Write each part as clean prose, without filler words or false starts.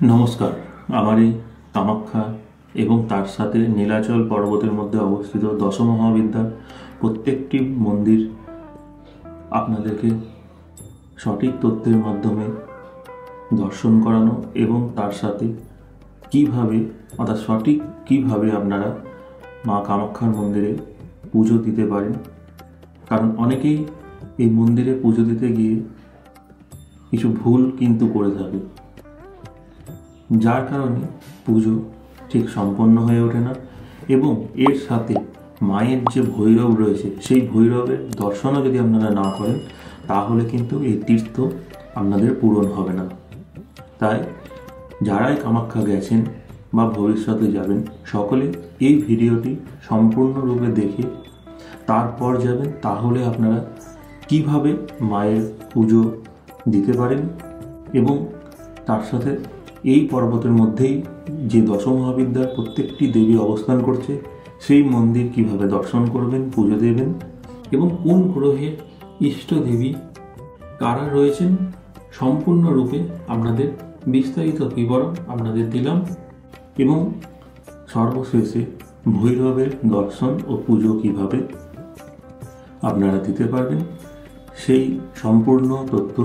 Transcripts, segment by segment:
নমস্কার। আমার এই কামাখ্যা এবং তার সাথে নীলাচল পর্বতের মধ্যে অবস্থিত দশমহাবিদ্যার প্রত্যেকটি মন্দির আপনাদেরকে সঠিক তথ্যের মাধ্যমে দর্শন করানো এবং তার সাথে কিভাবে আপনারা মা কামাখ্যার মন্দিরে পুজো দিতে পারেন। কারণ অনেকেই এই মন্দিরে পুজো দিতে গিয়ে কিছু ভুল কিন্তু করে থাকে, যার কারণে পুজো ঠিক সম্পন্ন হয়ে ওঠে না। এবং এর সাথে মায়ের যে ভৈরব রয়েছে, সেই ভৈরবের দর্শনও যদি আপনারা না করেন, তাহলে কিন্তু এই তীর্থ আপনাদের পূরণ হবে না। তাই যারাই কামাখ্যা গেছেন বা ভবিষ্যতে যাবেন, সকলে এই ভিডিওটি সম্পূর্ণরূপে দেখে তারপর যাবেন। তাহলে আপনারা কিভাবে মায়ের পুজো দিতে পারেন এবং তার সাথে এই পর্বতের মধ্যেই যে দশমহাবিদ্যার প্রত্যেকটি দেবী অবস্থান করছে, সেই মন্দির কিভাবে দর্শন করবেন, পুজো দেবেন এবং কোন গ্রহের ইষ্ট দেবী কারা রয়েছেন, সম্পূর্ণরূপে আপনাদের বিস্তারিত বিবরণ আপনাদের দিলাম। এবং সর্বশেষে ভৈরবের দর্শন ও পুজো কিভাবে আপনারা দিতে পারবেন, সেই সম্পূর্ণ তথ্য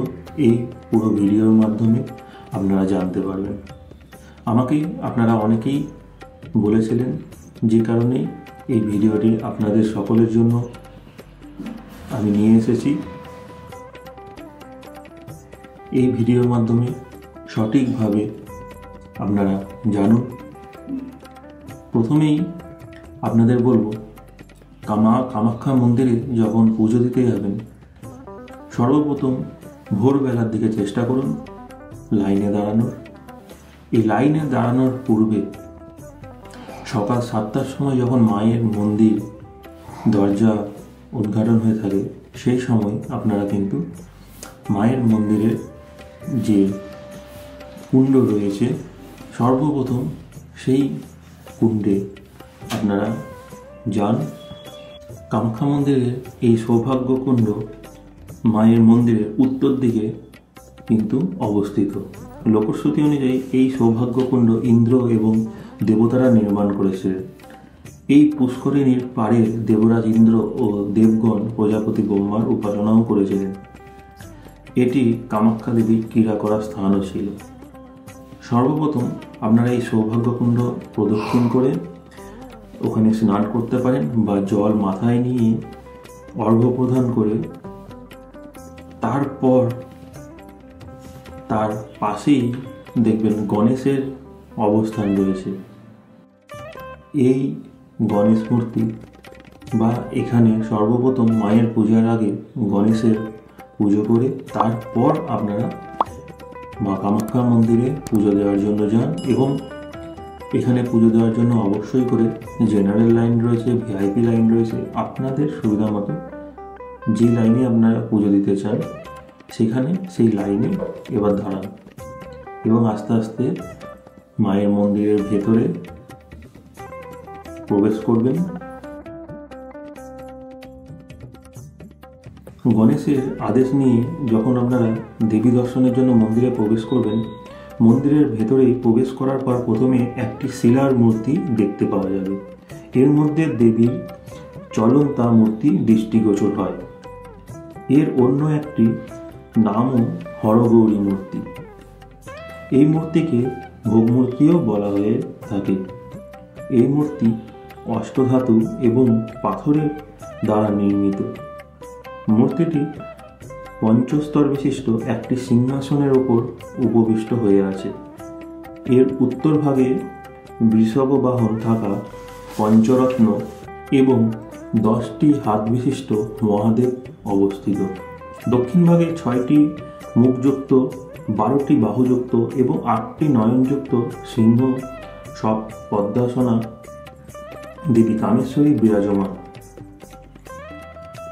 এই পুরো ভিডিওর মাধ্যমে আপনারা জানতে পারবেন। আমাকে আপনারা অনেকেই বলেছিলেন, যে কারণে এই ভিডিওটি আপনাদের সকলের জন্য আমি নিয়ে এসেছি। এই ভিডিওর মাধ্যমে সঠিকভাবে আপনারা জানুন। প্রথমেই আপনাদের বলবো, কামাখ্যা মন্দিরে যখন পুজো দিতে যাবেন, সর্বপ্রথম ভোরবেলার দিকে চেষ্টা করুন লাইনে দাঁড়ানোর। এই লাইনে দাঁড়ানোর পূর্বে সকাল 7টার সময় যখন মায়ের মন্দির দরজা উদ্ঘাটন হয়ে থাকে, সেই সময় আপনারা কিন্তু মায়ের মন্দিরের যে কুণ্ড রয়েছে, সর্বপ্রথম সেই কুণ্ডে আপনারা যান। কামাখ্যা মন্দিরের এই সৌভাগ্য কুণ্ড মায়ের মন্দিরের উত্তর দিকে কিন্তু অবস্থিত। লোকশ্রুতি অনুযায়ী এই সৌভাগ্যকুণ্ড ইন্দ্র এবং দেবতারা নির্মাণ করেছিলেন। এই পুষ্করিণীর পাড়ে দেবরাজ ইন্দ্র ও দেবগণ প্রজাপতি ব্রহ্মার উপাসনাও করেছিলেন। এটি কামাখ্যা দেবীর ক্রীড়া করার স্থানও ছিল। সর্বপ্রথম আপনারা এই সৌভাগ্যকুণ্ড প্রদক্ষিণ করে ওখানে স্নান করতে পারেন বা জল মাথায় নিয়ে অর্ঘ্য প্রদান করে তারপর তার পাশেই দেখবেন গণেশের অবস্থান রয়েছে। এই গণেশ মূর্তি বা এখানে সর্বপ্রথম মায়ের পূজার আগে গণেশের পুজো করে তারপর আপনারা মা কামাখ্যা মন্দিরে পুজো দেওয়ার জন্য যান। এবং এখানে পুজো দেওয়ার জন্য অবশ্যই করে জেনারেল লাইন রয়েছে, ভিআইপি লাইন রয়েছে। আপনাদের সুবিধা মতো যে লাইনে আপনারা পুজো দিতে চান, সেখানে সেই লাইনে এবার দাঁড়ান এবং আস্তে আস্তে মায়ের মন্দিরের ভেতরে প্রবেশ করবেন। গণেশের আদেশ নিয়ে যখন আপনারা দেবী দর্শনের জন্য মন্দিরে প্রবেশ করবেন, মন্দিরের ভেতরেই প্রবেশ করার পর প্রথমে একটি শিলার মূর্তি দেখতে পাওয়া যাবে। এর মধ্যে দেবীর চলন্তা মূর্তি দৃষ্টিগোচর হয়। এর অন্য একটি নামও হরগৌরী মূর্তি। এই মূর্তিকে ভোগমূর্তিও বলা হয়ে থাকে। এই মূর্তি অষ্টধাতু এবং পাথরের দ্বারা নির্মিত। মূর্তিটি পঞ্চস্তর বিশিষ্ট একটি সিংহাসনের ওপর উপবিষ্ট হয়ে আছে। এর উত্তর ভাগে বৃষভ বাহন থাকা পঞ্চরত্ন এবং 10টি হাত বিশিষ্ট মহাদেব অবস্থিত। দক্ষিণ ভাগে 6টি মুখযুক্ত, 12টি বাহুযুক্ত এবং 8টি নয়নযুক্ত সিংহ সব পদ্মাসনা দেবী কামেশ্বরী বিরাজমান।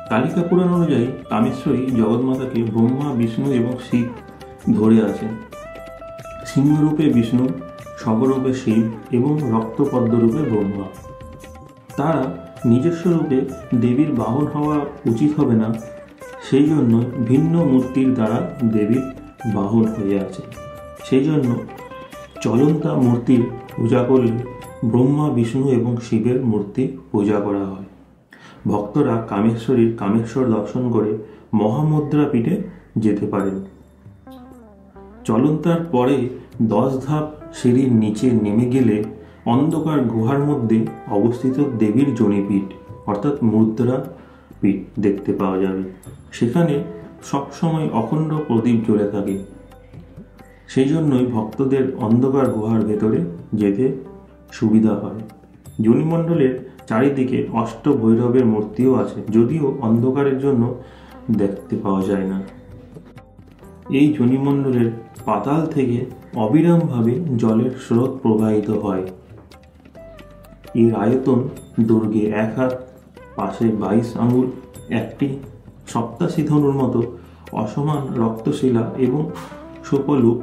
কালিকা পুরাণ অনুযায়ী কামেশ্বরী জগৎমাতাকে ব্রহ্মা, বিষ্ণু এবং শিব ধরে আছেন। সিংহরূপে বিষ্ণু, শবরূপে শিব এবং রক্তপদ্মরূপে ব্রহ্মা। তারা নিজস্ব রূপে দেবীর বাহন হওয়া উচিত হবে না, সেই জন্য ভিন্ন মূর্তির দ্বারা দেবীর বাহন হয়ে আছে। সেই জন্য চলন্তা মূর্তির পূজা করলে ব্রহ্মা, বিষ্ণু এবং শিবের মূর্তি পূজা করা হয়। ভক্তরা কামেশ্বরীর কামেশ্বর দর্শন করে মহামুদ্রা পীঠে যেতে পারেন। চলন্তার পরে 10 ধাপ সিঁড়ির নিচে নেমে গেলে অন্ধকার গুহার মধ্যে অবস্থিত দেবীর জনিপীঠ অর্থাৎ মুদ্রা পীঠ দেখতে পাওয়া যাবে। সেখানে সবসময় অখণ্ড প্রদীপ জ্বলে থাকে। সেই জন্যই ভক্তদের অন্ধকার গুহার ভেতরে যেতে সুবিধা হয়। জনিমণ্ডলের চারিদিকে অষ্টভৈরবের মূর্তিও আছে, যদিও অন্ধকারের জন্য দেখতে পাওয়া যায় না। এই জনিমণ্ডলের পাতাল থেকে অবিরামভাবে জলের স্রোত প্রবাহিত হয়। এর আয়তন দৈর্ঘ্যে 1 হাত, পাশে 22 আঙুল, একটি সপ্তাশী ধনুর মতো অসমান রক্তশিলা এবং সুপলুক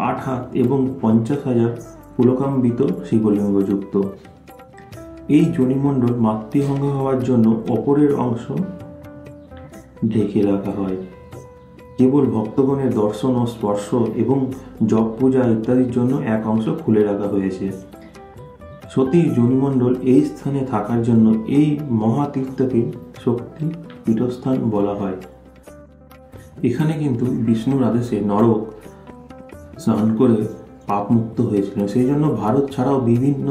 8 হাত এবং 50,000 পুলকাম্বিত শিবলিঙ্গযুক্ত। এই জনিমণ্ডল মাতৃভঙ্গ হওয়ার জন্য ওপরের অংশ ঢেকে রাখা হয়। কেবল ভক্তগণের দর্শন ও স্পর্শ এবং জপ পূজা ইত্যাদির জন্য এক অংশ খুলে রাখা হয়েছে। সতীর জনিমণ্ডল এই স্থানে থাকার জন্য এই মহাতীর্থকে শক্তি পীঠস্থান বলা হয়। এখানে কিন্তু বিষ্ণুর আদেশে নরক স্নান করে পাপমুক্ত হয়েছিলেন। সেই জন্য ভারত ছাড়াও বিভিন্ন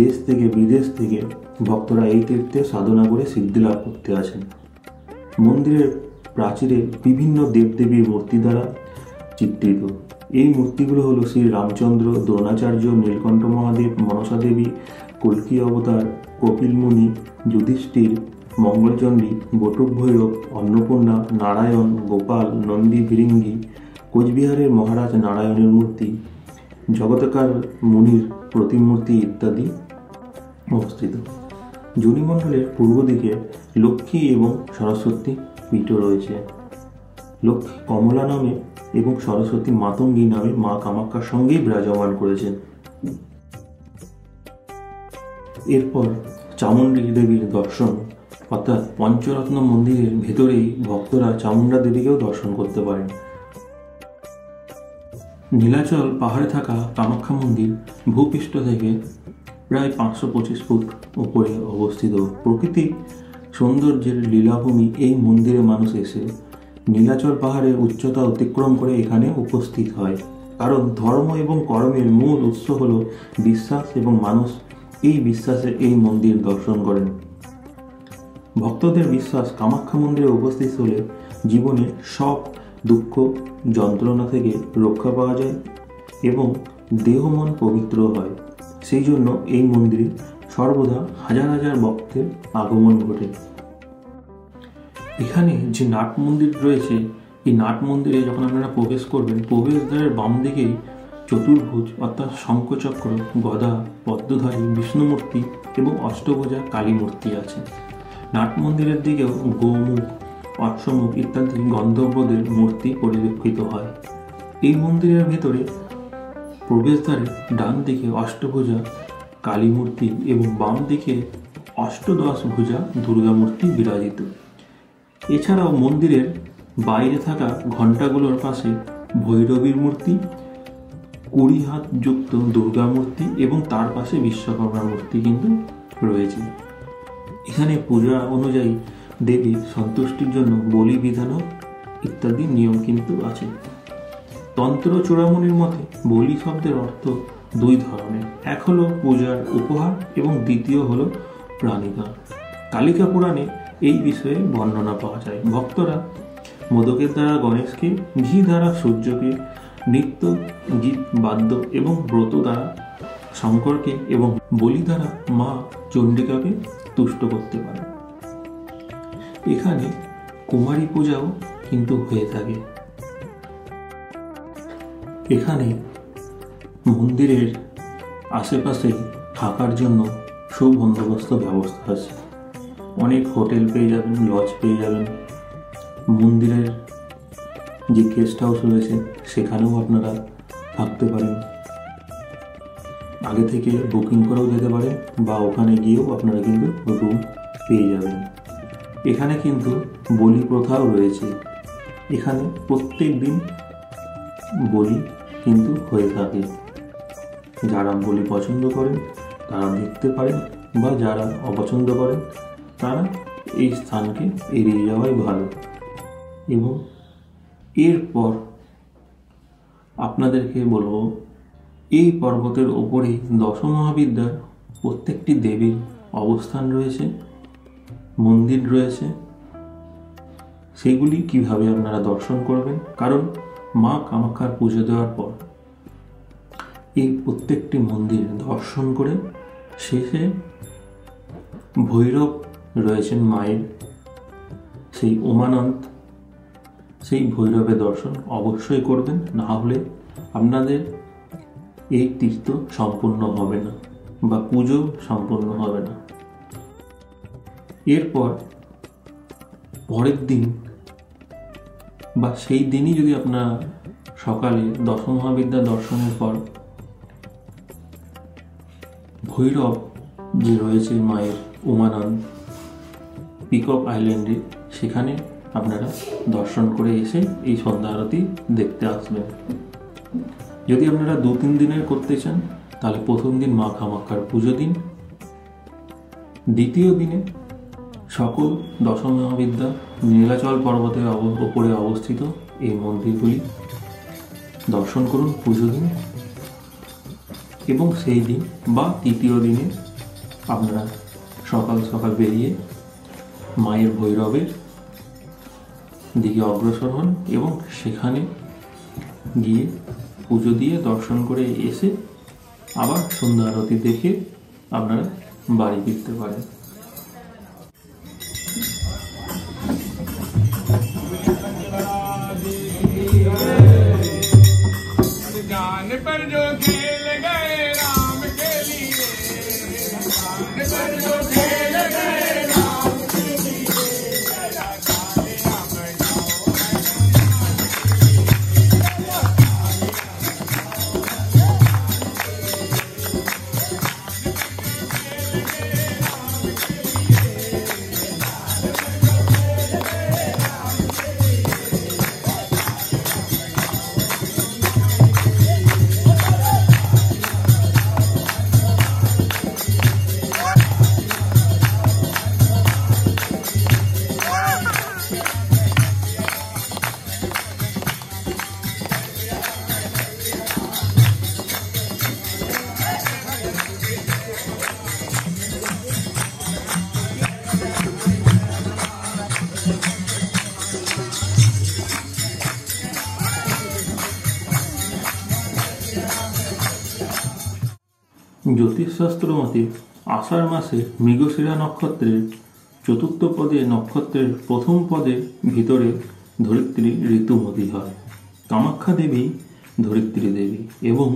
দেশ থেকে বিদেশ থেকে ভক্তরা এই তীর্থে সাধনা করে সিদ্ধি লাভ করতে আসেন। মন্দিরের প্রাচীরে বিভিন্ন দেবদেবীর মূর্তি দ্বারা চিত্রিত। এই মূর্তিগুলো হলো শ্রী রামচন্দ্র, দ্রোণাচার্য, নীলকণ্ঠ মহাদেব, মনসা দেবী, কল্কি অবতার, কপিল মুনি, যুধিষ্ঠির, মঙ্গলচণ্ডী, বটুক ভৈরব, অন্নপূর্ণা, নারায়ণ, গোপাল, নন্দী, ভিরিঙ্গি, কোচবিহারের মহারাজ নারায়ণের মূর্তি, জগতকার মুনির প্রতিমূর্তি ইত্যাদি অবস্থিত। জনিমণ্ডলের পূর্ব দিকে লক্ষ্মী এবং সরস্বতী পীঠ রয়েছে। লক্ষ্মী কমলা নামে এবং সরস্বতী মাতঙ্গী নামে মা কামাখ্যার সঙ্গেই বিরাজমান করেছেন। এরপর চামুণ্ডী দেবীর দর্শন অর্থাৎ পঞ্চরত্ন মন্দিরের ভেতরেই ভক্তরা চামুণ্ডা দেবীকেও দর্শন করতে পারেন। নীলাচল পাহাড়ে থাকা কামাখ্যা মন্দির ভূপৃষ্ঠ থেকে প্রায় 525 ফুট উপরে অবস্থিত। প্রকৃতি সৌন্দর্যের লীলাভূমি এই মন্দিরে মানুষ এসে নীলাচল পাহাড়ের উচ্চতা অতিক্রম করে এখানে উপস্থিত হয়। কারণ ধর্ম এবং কর্মের মূল উৎস হল বিশ্বাস এবং মানুষ এই বিশ্বাসে এই মন্দির দর্শন করেন। ভক্তদের বিশ্বাস কামাখ্যা মন্দিরে উপস্থিত হলে জীবনে সব দুঃখ যন্ত্রণা থেকে রক্ষা পাওয়া যায় এবং দেহ মন পবিত্র হয়। সেই জন্য এই মন্দিরে সর্বদা হাজার হাজার ভক্তের আগমন ঘটে। এখানে যে নাট মন্দির রয়েছে, এই নাট মন্দিরে যখন আপনারা প্রবেশ করবেন, প্রবেশদ্বারের বাম দিকেই চতুর্ভুজ অর্থাৎ শঙ্খচক্র, গদা, পদ্মধারী বিষ্ণুমূর্তি এবং অষ্টভুজা কালী মূর্তি আছে। নাট মন্দিরের দিকেও গোমুখ, অশ্বমুখ ইত্যাদি গন্ধর্বদের মূর্তি পরিলক্ষিত হয়। এই মন্দিরের ভেতরে প্রবেশদ্বারে ডান দিকে অষ্টভুজা কালী মূর্তি এবং বাম দিকে অষ্টদশ ভুজা দুর্গা মূর্তি বিরাজিত। এছাড়াও মন্দিরের বাইরে থাকা ঘণ্টাগুলোর পাশে ভৈরবীর মূর্তি, 20 হাত যুক্ত দুর্গা মূর্তি এবং তার পাশে বিশ্বকর্মার মূর্তি কিন্তু রয়েছে। এখানে পূজা অনুযায়ী দেবীর সন্তুষ্টির জন্য বলি বিধানও ইত্যাদি নিয়ম কিন্তু আছে। তন্ত্র চূড়ামণির মতে বলি শব্দের অর্থ 2 ধরনের, এক হলো পূজার উপহার এবং দ্বিতীয় হলো প্রাণীদান। কালিকা পুরাণে এই বিষয়ে বর্ণনা পাওয়া যায়। ভক্তরা মোদকের দ্বারা গণেশকে, ঘি দ্বারা সূর্যকে, নৃত্য গীত বাদ্য এবং ব্রত দ্বারা শঙ্করকে এবং বলি দ্বারা মা চণ্ডিকাকে তুষ্ট করতে পারে। এখানে কুমারী পূজাও কিন্তু হয়ে থাকে। এখানে মন্দিরের আশেপাশে থাকার জন্য সুবন্দোবস্ত ব্যবস্থা আছে। অনেক হোটেল পেয়ে যাবেন, লজ পেয়ে যাবেন। মন্দিরের যে গেস্ট হাউস রয়েছে সেখানেও আপনারা থাকতে পারেন। আগে থেকে বুকিং করেও যেতে পারেন বা ওখানে গিয়েও আপনারা কিন্তু রুম পেয়ে যাবেন। এখানে কিন্তু বলি প্রথাও রয়েছে। এখানে প্রত্যেক দিন বলি কিন্তু হয়ে থাকে। যারা বলি পছন্দ করেন তারা দেখতে পারেন, বা যারা অপছন্দ করেন তারা এই স্থানকে এড়িয়ে যাওয়াই ভালো। এবং এরপর আপনাদেরকে বলবো, এই পর্বতের ওপরেই দশমহাবিদ্যার প্রত্যেকটি দেবীর অবস্থান রয়েছে, মন্দির রয়েছে। সেগুলি কিভাবে আপনারা দর্শন করবেন, কারণ মা কামাখ্যার পুজো দেওয়ার পর এই প্রত্যেকটি মন্দির দর্শন করে শেষে ভৈরব রয়েছেন মায়ের, সেই উমানন্দ, সেই ভৈরবের দর্শন অবশ্যই করবেন, না হলে আপনাদের এই তীর্থ সম্পূর্ণ হবে না বা পুজো সম্পূর্ণ হবে না। এরপর পরের দিন বা সেই দিনই যদি আপনারা সকালে দশমহাবিদ্যা দর্শনের পর ভৈরব যে রয়েছে মায়ের উমানন্দ পিকক আইল্যান্ডে, সেখানে আপনারা দর্শন করে এসে এই সন্ধ্যা আরতি দেখতে আসবেন। যদি আপনারা 2-3 দিনের করতে চান তাহলে প্রথম দিন মা কামাখ্যার পুজো দিন, দ্বিতীয় দিনে সকল দশমহাবিদ্যা নীলাচল পর্বতের ওপরে অবস্থিত এই মন্দিরগুলি দর্শন করুন, পুজো দিন, এবং সেই দিন বা তৃতীয় দিনে আপনারা সকাল সকাল বেরিয়ে মায়ের ভৈরবের দিকে অগ্রসর হন এবং সেখানে গিয়ে পুজো দিয়ে দর্শন করে এসে আবার সন্ধ্যা আরতি দেখে আপনারা বাড়ি ফিরতে পারেন। জ্যোতিষশাস্ত্র মতে আষাঢ় মাসে মৃগশিরা নক্ষত্রের চতুর্থ পদে নক্ষত্রের প্রথম পদের ভিতরে ধরিত্রী ঋতুমতী হয়। কামাখ্যা দেবী ধরিত্রী দেবী এবং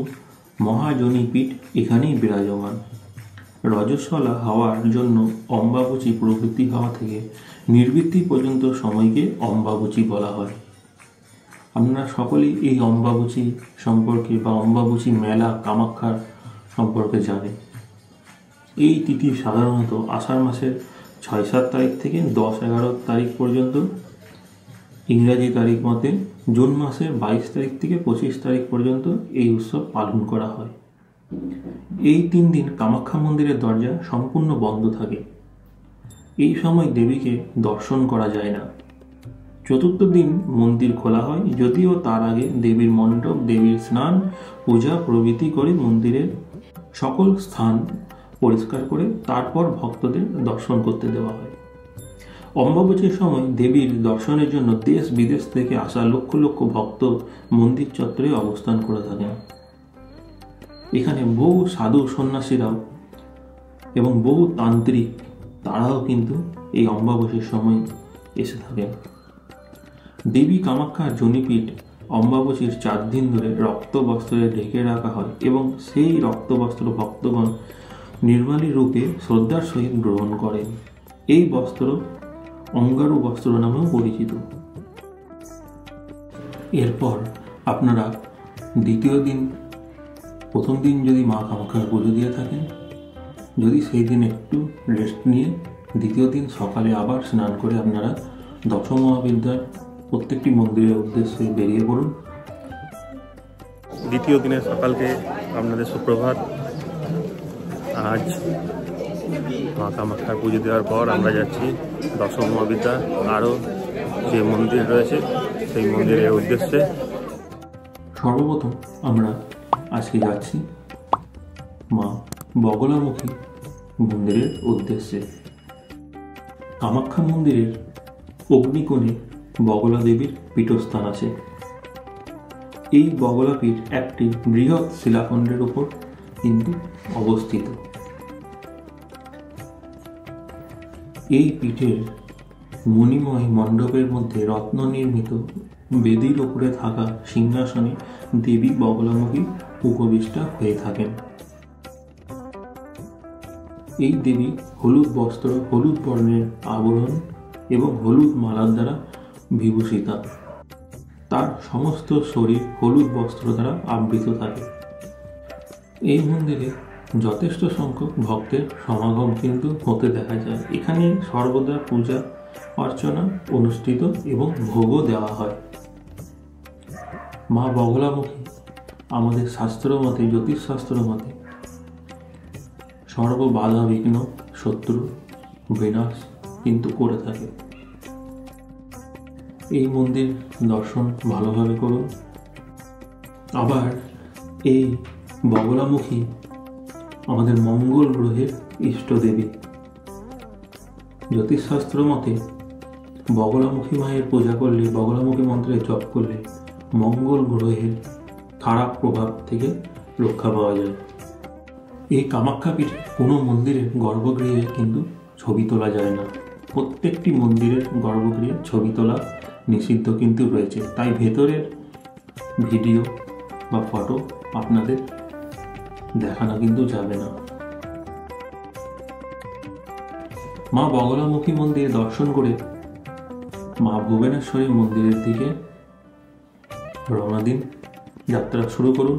মহাজনীপীঠ এখানেই বিরাজমান। রজস্বলা হওয়ার জন্য অম্বাবুচি প্রবৃত্তি হওয়া থেকে নির্বৃত্তি পর্যন্ত সময়কে অম্বাবুচি বলা হয়। আপনারা সকলেই এই অম্বাবুচি সম্পর্কে বা অম্বাবুচি মেলা কামাখ্যার সম্পর্কে জানেন। এই তিথি সাধারণত আষাঢ় মাসের 6-7 তারিখ থেকে 10-11 তারিখ পর্যন্ত, ইংরাজি তারিখ মতে জুন মাসের 22 তারিখ থেকে 25 তারিখ পর্যন্ত এই উৎসব পালন করা হয়। এই 3 দিন কামাখ্যা মন্দিরের দরজা সম্পূর্ণ বন্ধ থাকে। এই সময় দেবীকে দর্শন করা যায় না। চতুর্থ দিন মন্দির খোলা হয়, যদিও তার আগে দেবীর মণ্ডপ, দেবীর স্নান, পূজা প্রভৃতি করে মন্দিরের সকল স্থান পরিষ্কার করে তারপর ভক্তদের দর্শন করতে দেওয়া হয়। অম্বাবুচির সময় দেবীর দর্শনের জন্য দেশ বিদেশ থেকে আসা লক্ষ লক্ষ ভক্ত মন্দির চত্বরে অবস্থান করে থাকেন। এখানে বহু সাধু সন্ন্যাসীরাও এবং বহু তান্ত্রিক তারাও কিন্তু এই অম্বাবুচির সময় এসে থাকেন। দেবী কামাখ্যার জনিপীঠ অম্বাবুচির 4 দিন ধরে রক্ত বস্ত্রে ঢেকে রাখা হয় এবং সেই রক্ত বস্ত্র ভক্তগণ নির্মালী রূপে শ্রদ্ধার সহিত গ্রহণ করেন। এই বস্ত্র অঙ্গারু বস্ত্র নামেও পরিচিত। এরপর আপনারা দ্বিতীয় দিন, প্রথম দিন যদি মা কামাখ্যার পুজো দিয়ে থাকেন, যদি সেই দিন একটু রেস্ট নিয়ে দ্বিতীয় দিন সকালে আবার স্নান করে আপনারা দশমহাবিদ্যার প্রত্যেকটি মন্দিরের উদ্দেশ্যে বেরিয়ে পড়ুন। দ্বিতীয় দিনের সকালকে আপনাদের সুপ্রভাত। আজ মা কামাখ্যার পুজো দেওয়ার পর আমরা যাচ্ছি দশম মহাবিদ্যা আরও যে মন্দির রয়েছে সেই মন্দিরের উদ্দেশ্যে। সর্বপ্রথম আমরা আজকে যাচ্ছি মা বগলামুখী মন্দিরের উদ্দেশ্যে। কামাখ্যা মন্দিরের অগ্নিকোণে বগলা দেবীর পীঠস্থান আছে। এই বগলাপীঠ একটি বৃহৎ শিলাখণ্ডের উপর কিন্তু অবস্থিত। এই পীঠের মণিময় মণ্ডপের মধ্যে রত্ন নির্মিত বেদির উপরে থাকা সিংহাসনে দেবী বগলামুখী উপবিষ্টা হয়ে থাকেন। এই দেবী হলুদ বস্ত্র, হলুদ বর্ণের আবরণ এবং হলুদ মালার দ্বারা বিভূষিতা। তার সমস্ত শরীর হলুদ বস্ত্র দ্বারা আবৃত থাকে। এই মন্দিরে যথেষ্ট সংখ্যক ভক্তের সমাগম কিন্তু হতে দেখা যায়। এখানে সর্বদা পূজা অর্চনা অনুষ্ঠিত এবং ভোগও দেওয়া হয়। মা বগলামুখী আমাদের শাস্ত্র মতে, জ্যোতিষশাস্ত্র মতে সর্ব বাধা বিঘ্ন শত্রু বিনাশ কিন্তু করে থাকে। এই মন্দির দর্শন ভালোভাবে করুন। আবার এই বগলামুখী আমাদের মঙ্গল গ্রহের ইষ্ট দেবী। জ্যোতিষশাস্ত্র মতে বগলামুখী মায়ের পূজা করলে, বগলামুখী মন্ত্রের জপ করলে মঙ্গল গ্রহের খারাপ প্রভাব থেকে রক্ষা পাওয়া যায়। এই কামাখ্যা পীঠে কোনো মন্দিরের গর্ভগৃহে কিন্তু ছবি তোলা যায় না। প্রত্যেকটি মন্দিরের গর্ভগৃহে ছবি তোলা নিষিদ্ধ কিন্তু রয়েছে, তাই ভেতরের ভিডিও বা ফটো আপনাদের দেখানো কিন্তু যাবে না। মা বগলামুখী মন্দির দর্শন করে মা ভুবনেশ্বরী মন্দিরের দিকে রওনা দিন, যাত্রা শুরু করুন।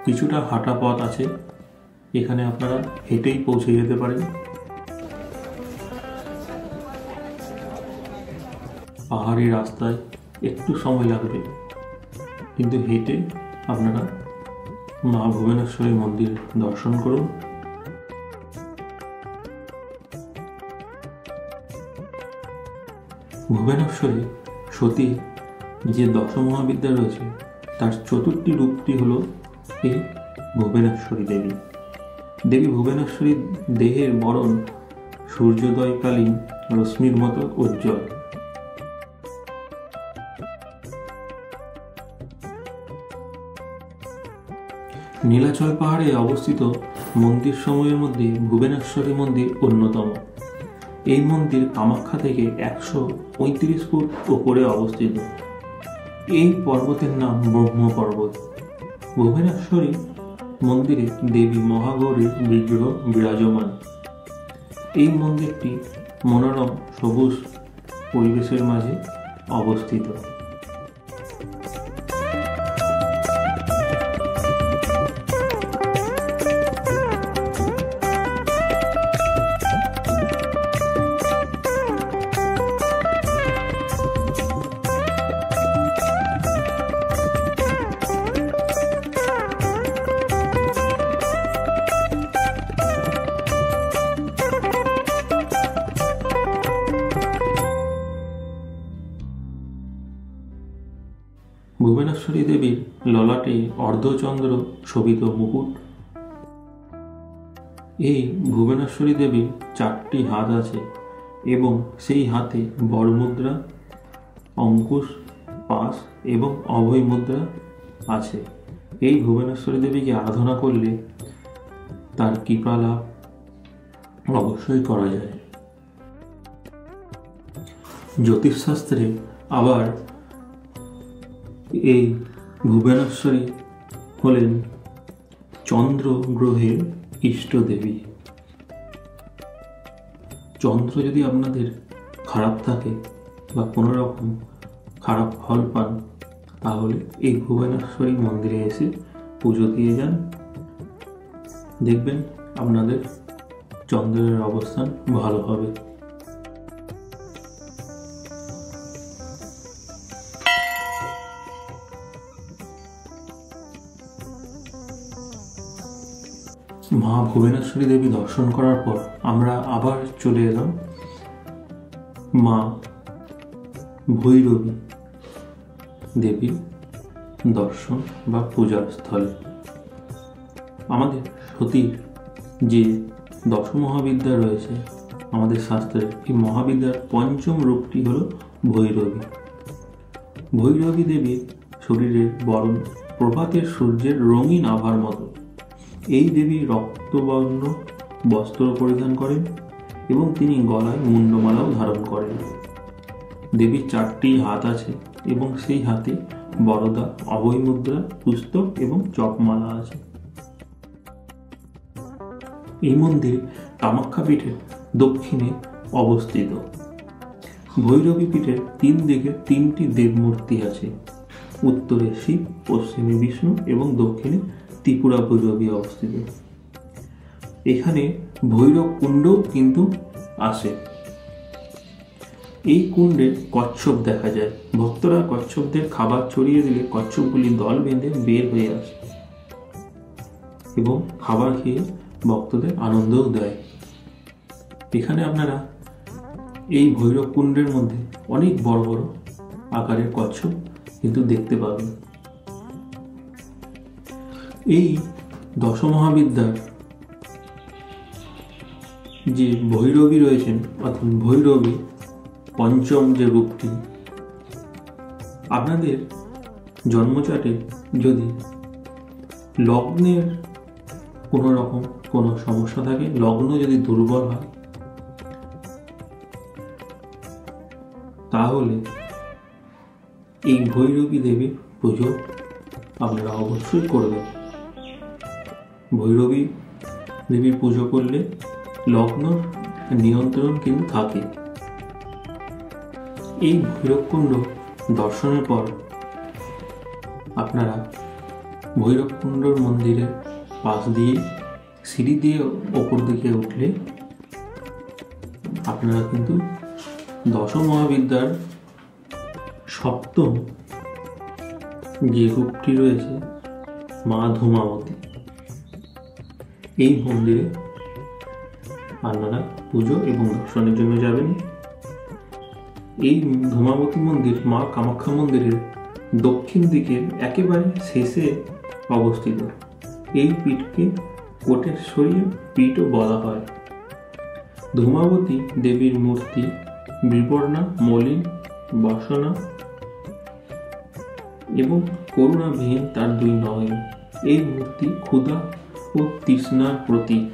কিছুটা হাঁটা পথ আছে, এখানে আপনারা হেঁটেই পৌঁছে যেতে পারেন। পাহাড়ি রাস্তায় একটু সময় লাগবে, কিন্তু হেঁটে আপনারা মা ভুবনেশ্বরী মন্দির দর্শন করুন। ভুবনেশ্বরী সতী যে দশমহাবিদ্যা রয়েছে তার চতুর্থী রূপটি হল এই ভুবনেশ্বরী দেবী। দেবী ভুবনেশ্বরীর দেহের বরণ সূর্যোদয়কালীন রশ্মির মতো উজ্জ্বল। নীলাচল পাহাড়ে অবস্থিত মন্দির সমূহের মধ্যে ভুবনেশ্বরী মন্দির অন্যতম। এই মন্দির কামাখ্যা থেকে 135 ফুট উপরে অবস্থিত। এই পর্বতের নাম ব্রহ্ম পর্বত। ভুবনেশ্বরী মন্দিরে দেবী মহাগৌরীর বিগ্রহ বিরাজমান। এই মন্দিরটি মনোরম সবুজ পরিবেশের মাঝে অবস্থিত। ভুবনেশ্বরী দেবীর ললাটে অর্ধচন্দ্র শোভিত মুকুট। এই ভুবনেশ্বরী দেবীর 4টি হাত আছে এবং সেই হাতে বরমুদ্রা, অঙ্কুশ, পাশ এবং অভয় মুদ্রা আছে। এই ভুবনেশ্বরী দেবীকে আরাধনা করলে তার কৃপা লাভ অবশ্যই করা যায়। জ্যোতিষশাস্ত্রে আবার এই ভুবনেশ্বরী হলেন চন্দ্র গ্রহের ইষ্ট দেবী। চন্দ্র যদি আপনাদের খারাপ থাকে বা কোনো রকম খারাপ ফল পান, তাহলে এই ভুবনেশ্বরী মন্দিরে এসে পুজো দিয়ে যান, দেখবেন আপনাদের চন্দ্রের অবস্থান ভালো হবে। মা ভুবনেশ্বরী দেবী দর্শন করার পর আমরা আবার চলে এলাম মা ভৈরবী দেবীর দর্শন বা পূজার স্থলে। আমাদের সতীর যে দশ মহাবিদ্যা রয়েছে আমাদের শাস্ত্রের, এই মহাবিদ্যার পঞ্চম রূপটি হল ভৈরবী। ভৈরবী দেবীর শরীরের বরণ প্রভাতের সূর্যের রঙিন আভার মতো। এই দেবী রক্তবর্ণ বস্ত্র পরিধান করেন এবং তিনি গলায় মুন্ডমালাও ধারণ করেন। দেবীর 4টি হাত আছে এবং সেই হাতে বরদা, অভয় মুদ্রা, পুস্তক এবং জপমালা আছে। এই মন্দির কামাখ্যা পীঠের দক্ষিণে অবস্থিত। ভৈরবী পীঠের 3 দিকে 3টি দেবমূর্তি আছে। উত্তরে শিব, পশ্চিমে বিষ্ণু এবং দক্ষিণে ত্রিপুরা ভৈরবী অবস্থিত। এখানে ভৈরব কুণ্ডও কিন্তু আসে। এই কুণ্ডে কচ্ছপ দেখা যায়। ভক্তরা কচ্ছপদের খাবার ছড়িয়ে দিলে কচ্ছপগুলি দল বেঁধে বের হয়ে আসে এবং খাবার খেয়ে ভক্তদের আনন্দও দেয়। এখানে আপনারা এই ভৈরব কুণ্ডের মধ্যে অনেক বড় বড় আকারের কচ্ছপ কিন্তু দেখতে পাবেন। এই দশমহাবিদ্যার যে ভৈরবী রয়েছেন, অর্থাৎ ভৈরবী পঞ্চম যে রূপটি, আপনাদের জন্মচাটে যদি লগ্নের কোনো রকম কোনো সমস্যা থাকে, লগ্ন যদি দুর্বল হয়, তাহলে এই ভৈরবী দেবীর পুজো আপনারা অবশ্যই করবেন। ভৈরবী দেবীর পুজো করলে লগ্ন নিয়ন্ত্রণ কিন্তু থাকে। এই ভৈরবকুণ্ড দর্শনের পর আপনারা ভৈরবকুণ্ডর মন্দিরের পাশ দিয়ে সিঁড়ি দিয়ে ওপর দিকে উঠলে আপনারা কিন্তু দশমহাবিদ্যার সপ্তম যে রূপটি রয়েছে মা ধূমাবতী, এই মন্দিরে আপনারা পুজো এবং দর্শনের জন্য যাবেন। এই ধূমাবতী মন্দির মা কামাখ্যা মন্দিরের দক্ষিণ দিকের একেবারে শেষে অবস্থিত। এই পীঠকে কোটেশ্বরী পীঠও বলা হয়। ধূমাবতী দেবীর মূর্তি বিবর্ণা, মলিন, বাসনা এবং করুণাবিহীন তার 2 নয়ন। এই মূর্তি ক্ষুধা ও তৃষ্ণার প্রতীক।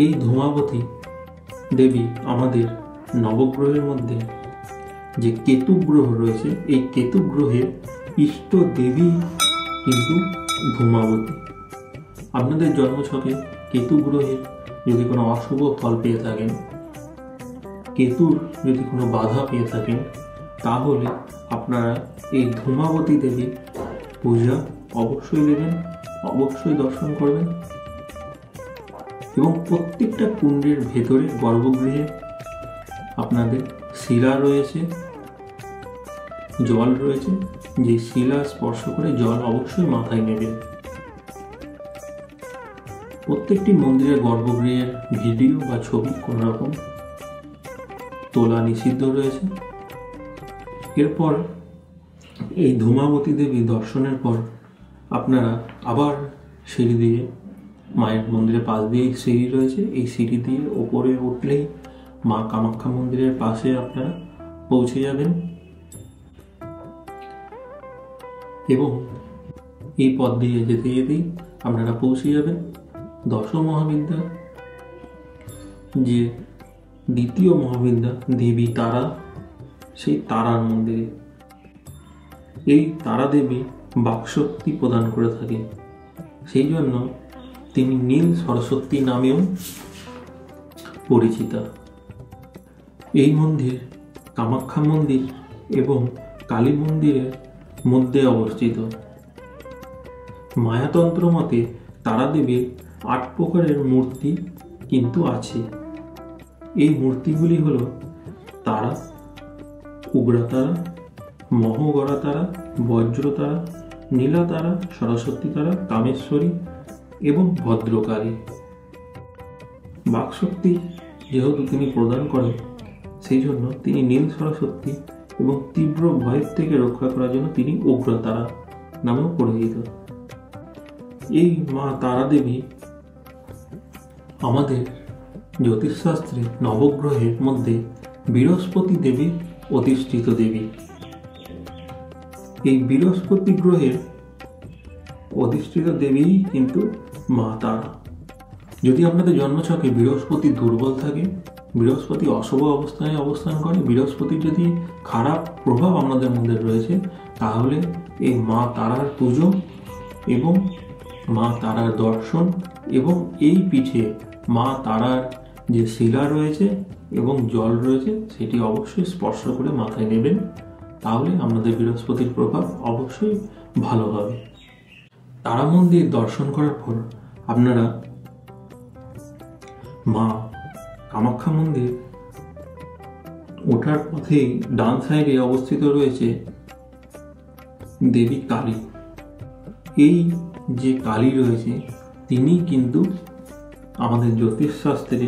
এই ধূমাবতী দেবী আমাদের নবগ্রহের মধ্যে যে কেতু গ্রহ রয়েছে, এই কেতু গ্রহের ইষ্ট দেবী কিন্তু ধূমাবতী। আপনাদের জন্মছকে কেতু গ্রহের যদি কোনো অশুভ ফল পেয়ে থাকেন, কেতুর যদি কোনো বাধা পেয়ে থাকেন, তাহলে আপনারা এই ধূমাবতী দেবীর পূজা অবশ্যই দেবেন, অবশ্যই দর্শন করবেন। এবং প্রত্যেকটা কুণ্ডের ভেতরে গর্ভগৃহে আপনাদের শিলা রয়েছে, জল রয়েছে, যে শিলা স্পর্শ করে জল অবশ্যই মাথায় নেবেন। প্রত্যেকটি মন্দিরের গর্ভগৃহের ভিডিও বা ছবি কোনো রকম তোলা নিষিদ্ধ রয়েছে। এরপর এই ধূমাবতী দেবী দর্শনের পর আপনারা আবার সিঁড়ি দিয়ে, মায়ের মন্দিরের পাশ দিয়েই সিঁড়ি রয়েছে, এই সিঁড়ি দিয়ে ওপরে উঠলেই মা কামাখ্যা মন্দিরের পাশে আপনারা পৌঁছে যাবেন। এবং এই পথ দিয়ে যেতে যেতেই আপনারা পৌঁছে যাবেন দশমহাবিদ্যা যে দ্বিতীয় মহাবিদ্যা দেবী তারা, সেই তারার মন্দিরে। এই তারা দেবী বাকশক্তি প্রদান করে থাকে, সেই জন্য তিনি নীল সরস্বতী নামেও পরিচিতা। এই মন্দির কামাখ্যা মন্দির এবং কালী মন্দিরের মধ্যে অবস্থিত। মায়াতন্ত্র মতে তারা দেবীর 8 প্রকারের মূর্তি কিন্তু আছে। এই মূর্তিগুলি হল তারা, উগ্রতারা, মহোগরা তারা, বজ্র তারা, নীলা তারা, সরস্বতী তারা, কামেশ্বরী এবং ভদ্রকালী। বাকশক্তি যেহেতু তিনি প্রদান করেন, সেই জন্য তিনি নীল সরস্বতী এবং তীব্র ভয়ের থেকে রক্ষা করার জন্য তিনি উগ্রতারা নামেও পরিচিত। এই মা তারা দেবী আমাদের জ্যোতিষশাস্ত্রে নবগ্রহের মধ্যে বৃহস্পতি দেবীর অধিষ্ঠিত দেবী। এই বৃহস্পতি গ্রহের অধিষ্ঠিত দেবী কিন্তু মা তারা। যদি আপনাদের জন্মছকে বৃহস্পতি দুর্বল থাকে, বৃহস্পতি অশুভ অবস্থানে অবস্থান করে, বৃহস্পতির যদি খারাপ প্রভাব আপনাদের মধ্যে রয়েছে, তাহলে এই মা তারার পুজো এবং মা তারার দর্শন এবং এই পিঠে মা তারার যে শিলা রয়েছে এবং জল রয়েছে সেটি অবশ্যই স্পর্শ করে মাথায় নেবেন, তাহলে আপনাদের বৃহস্পতির প্রভাব অবশ্যই ভালো হবে। তারা মন্দির দর্শন করার পর আপনারা মা কামাখ্যা মন্দির ওঠার পথেই ডান সাইডে অবস্থিত রয়েছে দেবী কালী। এই যে কালী রয়েছে তিনি কিন্তু আমাদের জ্যোতিষশাস্ত্রে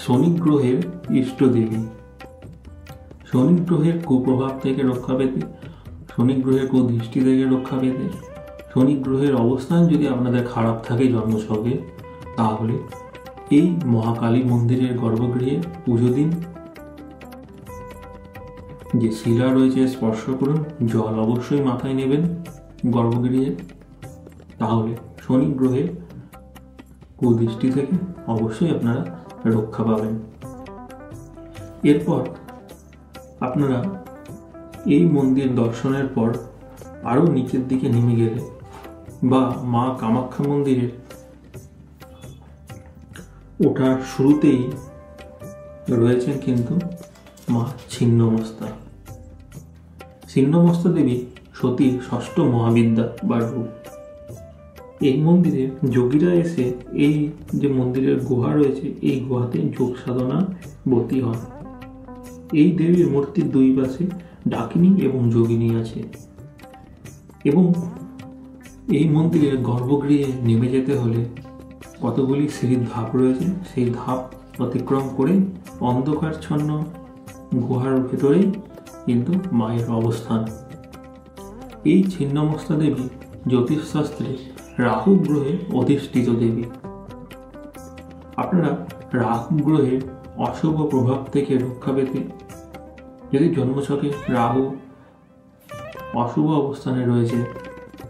শনি গ্রহের ইষ্ট দেবী। শনি গ্রহের কুপ্রভাব থেকে রক্ষা পেতে, শনি গ্রহের কুদৃষ্টি থেকে রক্ষা পেতে, শনি গ্রহের অবস্থান যদি আপনাদের খারাপ থাকে জন্মছকে, তাহলে এই মহাকালী মন্দিরের গর্ভগৃহে পুজো দিন। যে শিলা রয়েছে স্পর্শ করুন, জল অবশ্যই মাথায় নেবেন গর্ভগৃহে, তাহলে শনি গ্রহের কুদৃষ্টি থেকে অবশ্যই আপনারা রক্ষা পাবেন। এরপর আপনারা এই মন্দির দর্শনের পর আরও নিচের দিকে নেমে গেলে বা মা কামাখ্যা মন্দিরের ওঠার শুরুতেই রয়েছেন কিন্তু মা ছিন্নমস্তা। ছিন্নমস্তা দেবী সতীর ষষ্ঠ মহাবিদ্যা বা রূপ। এই মন্দিরে যোগীরা এসে এই যে মন্দিরের গুহা রয়েছে এই গুহাতে যোগ সাধনা বর্তি হন। এই দেবীর মূর্তির দুই পাশে ডাকিনী এবং যোগিনী আছে এবং এই মন্দিরের গর্ভগৃহে নেমে যেতে হলে কতগুলি সিঁড়ির ধাপ রয়েছে, সেই ধাপ অতিক্রম করে অন্ধকারচ্ছন্ন গুহার ভেতরেই কিন্তু মায়ের অবস্থান। এই ছিন্নমস্তা দেবী জ্যোতিষশাস্ত্রে রাহু গ্রহে অধিষ্ঠিত দেবী। আপনারা রাহু গ্রহের অশুভ প্রভাব থেকে রক্ষা পেতে, যদি জন্মছকে রাহু অশুভ অবস্থানে রয়েছে,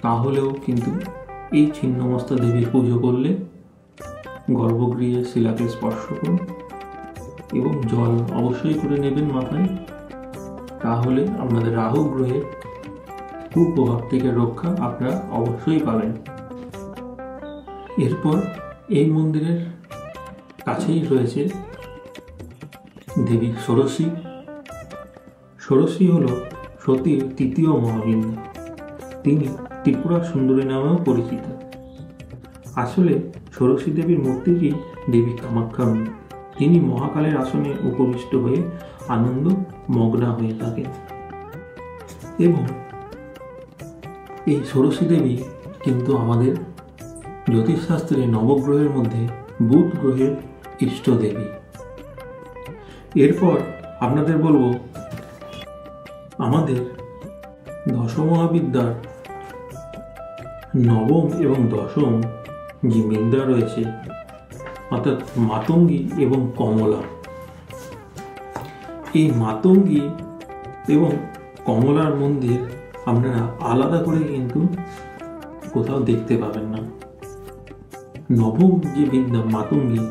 তাহলেও কিন্তু এই ছিন্নমস্তা দেবীর পুজো করলে গর্ভগৃহে শিলাকে স্পর্শ করুন এবং জল অবশ্যই করে নেবেন মাথায়, তাহলে আপনাদের রাহু গ্রহের কুপ্রভাব থেকে রক্ষা আপনারা অবশ্যই পাবেন। এরপর এই মন্দিরের কাছেই রয়েছে দেবী ষোড়শী। ষোড়শী হল সতীর তৃতীয় মহাবিদ্যা। তিনি ত্রিপুরা সুন্দরী নামেও পরিচিত। আসলে ষোড়শী দেবীর মূর্তিটি দেবী কামাখ্যা। তিনি মহাকালের আসনে উপবিষ্ট হয়ে আনন্দ মগ্না হয়ে থাকেন এবং এই ষোড়শী দেবী কিন্তু আমাদের জ্যোতিষশাস্ত্রে নবগ্রহের মধ্যে বুধ গ্রহের ইষ্ট দেবী। এরপর আপনাদের বলবো আমাদের দশমহাবিদ্যার নবম এবং দশম যে বিদ্যা রয়েছে, অর্থাৎ মাতঙ্গী এবং কমলা। এই মাতঙ্গী এবং কমলার মন্দির আপনারা আলাদা করে কিন্তু কোথাও দেখতে পাবেন না। নবম যে বিদ্যা মাতঙ্গী,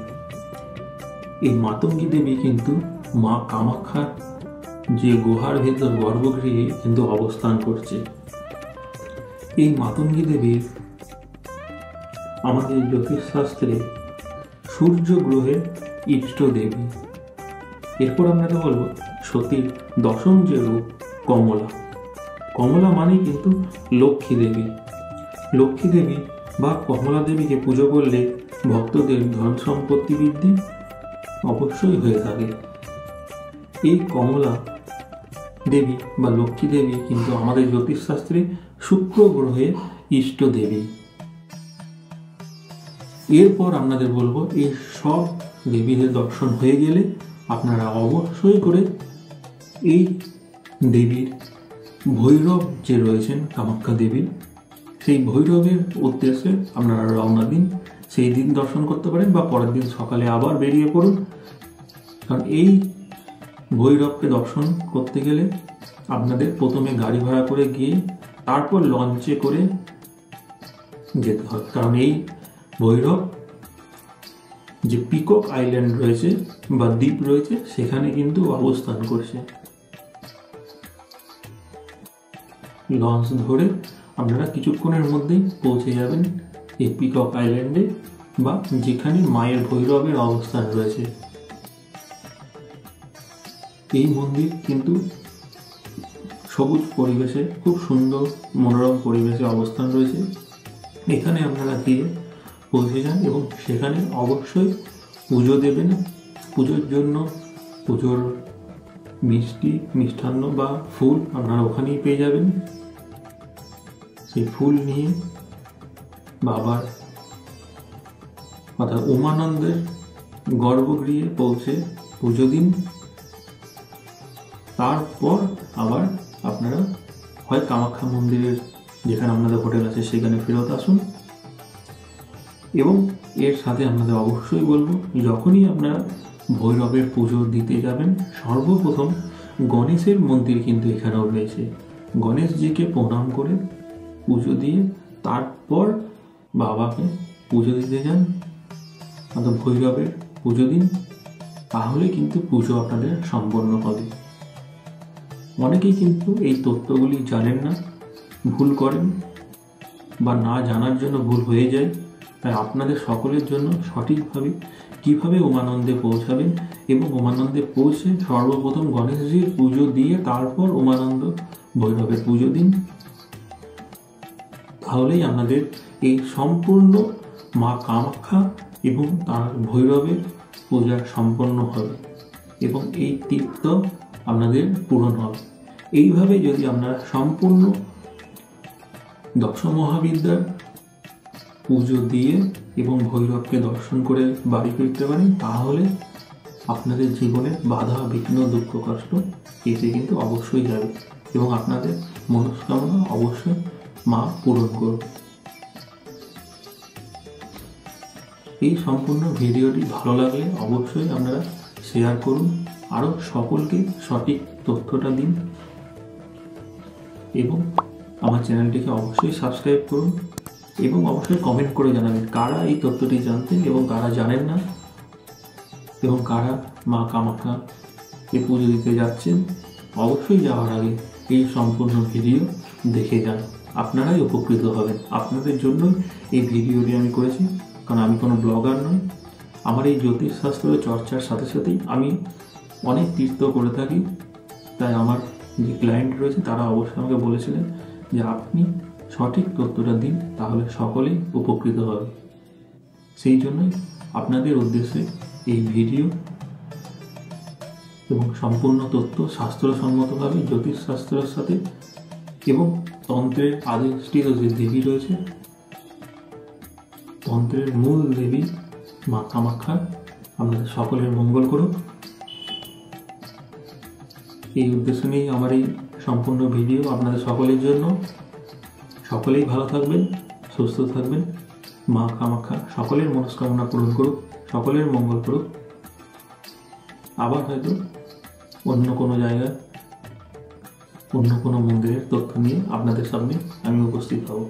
এই মাতঙ্গী দেবী কিন্তু মা কামাখ্যার যে গুহার ভেতর গর্ভগৃহে কিন্তু অবস্থান করছে। এই মাতঙ্গী দেবীর আমাদের জ্যোতিষশাস্ত্রে সূর্য গ্রহের ইষ্ট দেবী। এরপর আমরা তো বলবো সতীর দশম যে রূপ কমলা। কমলা মানে কিন্তু লক্ষ্মী দেবী। লক্ষ্মী দেবী বা কমলা দেবীকে পুজো করলে ভক্তদের ধন সম্পত্তি বৃদ্ধি অবশ্যই হয়ে থাকে। এই কমলা দেবী বা লক্ষ্মী দেবী কিন্তু আমাদের জ্যোতিষশাস্ত্রে শুক্র গ্রহের ইষ্ট দেবী। এরপর আপনাদের বলবো, এই সব দেবীদের দর্শন হয়ে গেলে আপনারা অবশ্যই করে এই দেবীর ভৈরব যে রয়েছেন কামাখ্যা দেবীর, সেই ভৈরবের উদ্দেশ্যে আপনারা রওনা দিন। সেই দিন দর্শন করতে পারেন বা পরের দিন সকালে আবার বেরিয়ে পড়ুন। কারণ এই ভৈরবকে দর্শন করতে গেলে আপনাদের প্রথমে গাড়ি ভাড়া করে গিয়ে তারপর লঞ্চে করে যেতে হবে। কারণ এই ভৈরব যে পিকক আইল্যান্ড রয়েছে বা দ্বীপ রয়েছে সেখানে কিন্তু অবস্থান করছে। লঞ্চ ধরে আপনারা কিছুক্ষণের মধ্যেই পৌঁছে যাবেন এই পিকক আইল্যান্ডে বা যেখানে মায়ের ভৈরবের অবস্থান রয়েছে। এই মন্দির কিন্তু সবুজ পরিবেশে, খুব সুন্দর মনোরম পরিবেশে অবস্থান রয়েছে। এখানে আপনারা গিয়ে পৌঁছে যান এবং সেখানে অবশ্যই পুজো দেবেন। পুজোর জন্য পুজোর মিষ্টি, মিষ্টান্ন বা ফুল আপনারা ওখানেই পেয়ে যাবেন। সেই ফুল নিয়ে বাবার অর্থাৎ উমানন্দের গর্ভগৃহে পৌঁছে পুজো দিন। তারপর আবার আপনারা হয় কামাখ্যা মন্দিরের যেখানে আপনাদের হোটেল আছে সেখানে ফেরত আসুন। এবং এর সাথে আপনাদের অবশ্যই বলবো, যখনই আপনারা ভৈরবের পুজো দিতে যাবেন, সর্বপ্রথম গণেশের মন্দির কিন্তু এখানেও রয়েছে। গণেশজিকে প্রণাম করে পুজো দিয়ে তারপর বাবাকে পুজো দিতে যান, অর্থাৎ ভৈরবের পুজো দিন। তাহলে কিন্তু পুজো আপনাদের সম্পন্ন হবে। অনেকেই কিন্তু এই তথ্যগুলি জানেন না, ভুল করেন বা না জানার জন্য ভুল হয়ে যায়। তাই আপনাদের সকলের জন্য সঠিকভাবে কিভাবে উমানন্দে পৌঁছাবেন এবং উমানন্দে পৌঁছে সর্বপ্রথম গণেশজির পুজো দিয়ে তারপর উমানন্দ ভৈরবের পুজো দিন। তাহলেই আপনাদের এই সম্পূর্ণ মা কামাখ্যা এবং তার ভৈরবের পূজা সম্পন্ন হবে এবং এই তীর্থ আপনাদের পূরণ হবে। এইভাবে যদি আপনারা সম্পূর্ণ দশ মহাবিদ্যার পুজো দিয়ে এবং ভৈরবকে দর্শন করে বাড়ি ফিরতে পারেন, তাহলে আপনাদের জীবনে বাধা, বিঘ্ন, দুঃখ, কষ্ট এতে কিন্তু অবশ্যই যাবে এবং আপনাদের মনস্কামনা অবশ্যই মা পূরণ করবে। এই সম্পূর্ণ ভিডিওটি ভালো লাগলে অবশ্যই আপনারা শেয়ার করুন, আরও সকলকে সঠিক তথ্যটা দিন এবং আমার চ্যানেলটিকে অবশ্যই সাবস্ক্রাইব করুন এবং অবশ্যই কমেন্ট করে জানাবেন কারা এই তথ্যটি জানতেন এবং কারা জানেন না এবং কারা মা কামাখ্যাকে পুজো দিতে যাচ্ছেন। অবশ্যই যাওয়ার আগে এই সম্পূর্ণ ভিডিও দেখে যান, আপনারাই উপকৃত হবেন। আপনাদের জন্যই এই ভিডিওটি আমি করেছি, কারণ আমি কোনো ব্লগার নই। আমার এই জ্যোতিষশাস্ত্রের চর্চার সাথে সাথেই আমি অনেক তীর্থ করে থাকি। তাই আমার যে ক্লায়েন্ট রয়েছে তারা অবশ্যই আমাকে বলেছিলেন যে আপনি সঠিক তথ্যটা দিন, তাহলে সকলেই উপকৃত হবে। সেই জন্যই আপনাদের উদ্দেশ্যে এই ভিডিও এবং সম্পূর্ণ তথ্য শাস্ত্রসম্মতভাবে জ্যোতিষশাস্ত্রের সাথে এবং তন্ত্রের আদিষ্ঠিত যে দেবী রয়েছে, তন্ত্রের মূল দেবী মা কামাখ্যা আপনাদের সকলের মঙ্গল করুক। এই উদ্দেশ্য নিয়েই আমার এই সম্পূর্ণ ভিডিও আপনাদের সকলের জন্য। সকলেই ভালো থাকবেন, সুস্থ থাকবেন। মা কামাখ্যা সকলের মনস্কামনা পূরণ করুক, সকলের মঙ্গল করুক। আবার হয়তো অন্য কোনো জায়গায় অন্য কোনো মন্দিরের তথ্য নিয়ে আপনাদের সামনে আমি উপস্থিত হব।